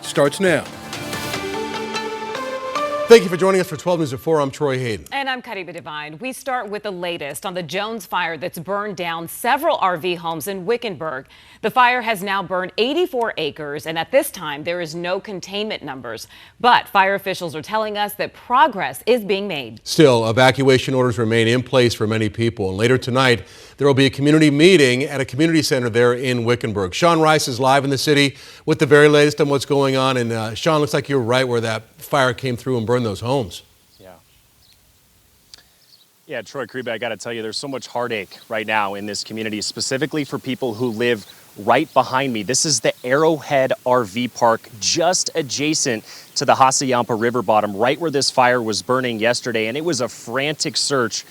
starts now. Thank you for joining us for 12 News at 4. I'm Troy Hayden. And I'm Kariba Devine. We start with the latest on the Jones fire that's burned down several RV homes in Wickenburg. The fire has now burned 84 acres, and at this time, there is no containment numbers. But fire officials are telling us that progress is being made. Still, evacuation orders remain in place for many people. And later tonight, there will be a community meeting at a community center there in Wickenburg. Sean Rice is live in the city with the very latest on what's going on. And Sean, looks like you're right where that fire came through and burned those homes. Yeah, Troy Kriebe, I got to tell you, there's so much heartache right now in this community, specifically for people who live right behind me. This is the Arrowhead RV Park, just adjacent to the Hasayampa River bottom, right where this fire was burning yesterday. And it was a frantic search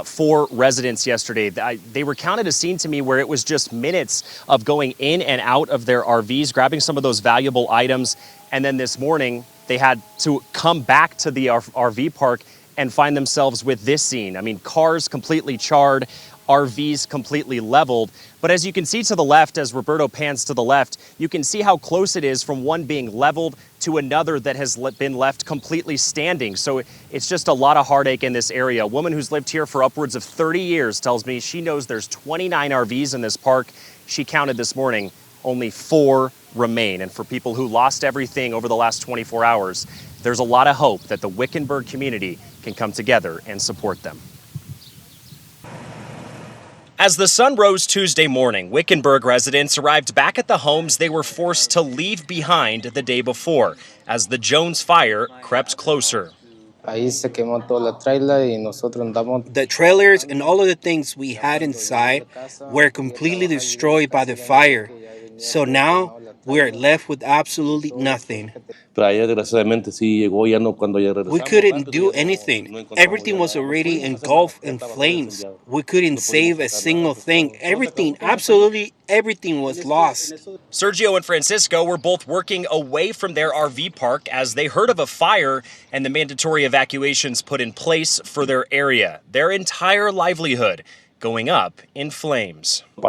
for residents yesterday. They recounted a scene to me where it was just minutes of going in and out of their RVs, grabbing some of those valuable items. And then this morning, they had to come back to the RV park and find themselves with this scene. I mean, cars completely charred, RVs completely leveled. But as you can see to the left, as Roberto pans to the left, you can see how close it is from one being leveled to another that has been left completely standing. So it's just a lot of heartache in this area. A woman who's lived here for upwards of 30 years tells me she knows there's 29 RVs in this park. She counted this morning, only 4 remain. And for people who lost everything over the last 24 hours, there's a lot of hope that the Wickenburg community can come together and support them. As the sun rose Tuesday morning, Wickenburg residents arrived back at the homes they were forced to leave behind the day before as the Jones fire crept closer. The trailers and all of the things we had inside were completely destroyed by the fire. So now we are left with absolutely nothing. We couldn't do anything. Everything was already engulfed in flames. We couldn't save a single thing. Everything, absolutely everything was lost. Sergio and Francisco were both working away from their RV park as they heard of a fire and the mandatory evacuations put in place for their area. Their entire livelihood going up in flames. You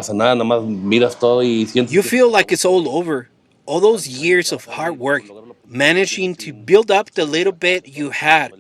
feel like it's all over. All those years of hard work, managing to build up the little bit you had,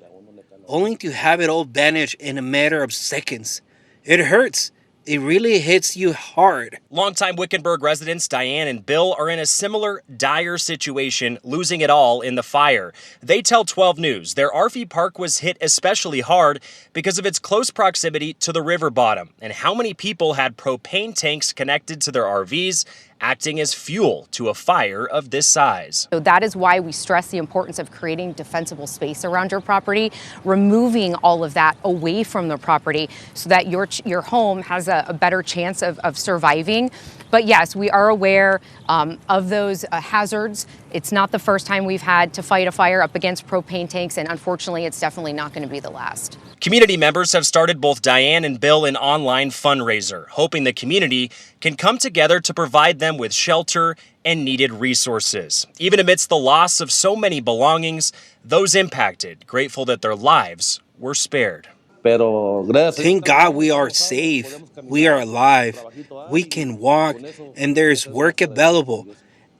only to have it all vanish in a matter of seconds. It hurts. It really hits you hard. Longtime Wickenburg residents Diane and Bill are in a similar dire situation, losing it all in the fire. They tell 12 News their RV park was hit especially hard because of its close proximity to the river bottom and how many people had propane tanks connected to their RVs, acting as fuel to a fire of this size. So that is why we stress the importance of creating defensible space around your property, removing all of that away from the property so that your home has a better chance of surviving. But yes, we are aware of those hazards. It's not the first time we've had to fight a fire up against propane tanks, and unfortunately, it's definitely not going to be the last. Community members have started both Diane and Bill an online fundraiser, hoping the community can come together to provide them with shelter and needed resources. Even amidst the loss of so many belongings, those impacted, grateful that their lives were spared. Thank God we are safe. We are alive. We can walk, and there's work available.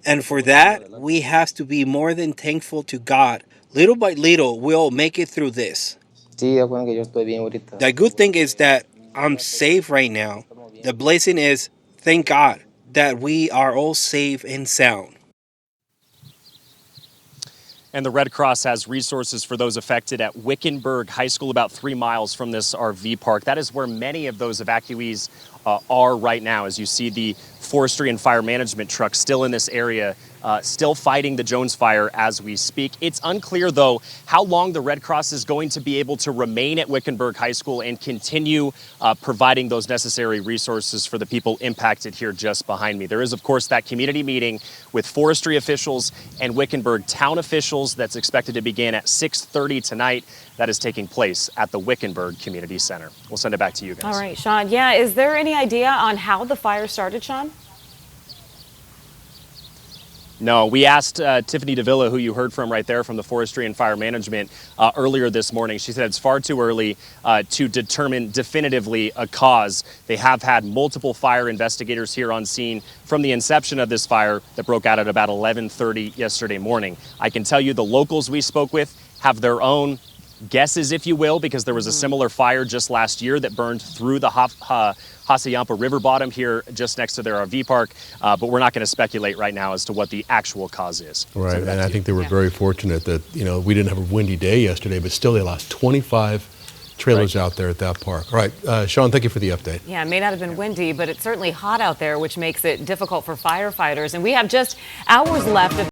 And for that, we have to be more than thankful to God. Little by little, we'll make it through this. The good thing is that I'm safe right now. The blessing is, thank God, that we are all safe and sound. And the Red Cross has resources for those affected at Wickenburg High School, about 3 miles from this RV park. That is where many of those evacuees are right now, as you see the forestry and fire management trucks still in this area, still fighting the Jones fire as we speak. It's unclear, though, how long the Red Cross is going to be able to remain at Wickenburg High School and continue providing those necessary resources for the people impacted here just behind me. There is, of course, that community meeting with forestry officials and Wickenburg town officials that's expected to begin at 6:30 tonight. That is taking place at the Wickenburg Community Center. We'll send it back to you guys. All right, Sean. Yeah, is there any idea on how the fire started, Sean? No, we asked Tiffany Davila, who you heard from right there from the Forestry and Fire Management earlier this morning. She said it's far too early to determine definitively a cause. They have had multiple fire investigators here on scene from the inception of this fire that broke out at about 11:30 yesterday morning. I can tell you the locals we spoke with have their own guesses, if you will, because there was a similar fire just last year that burned through the Hasayampa River bottom here just next to their RV park. But we're not going to speculate right now as to what the actual cause is. Right, and I think they were very fortunate that, we didn't have a windy day yesterday, but still they lost 25 trailers out there at that park. All right, Sean, thank you for the update. Yeah, it may not have been windy, but it's certainly hot out there, which makes it difficult for firefighters. And we have just hours left of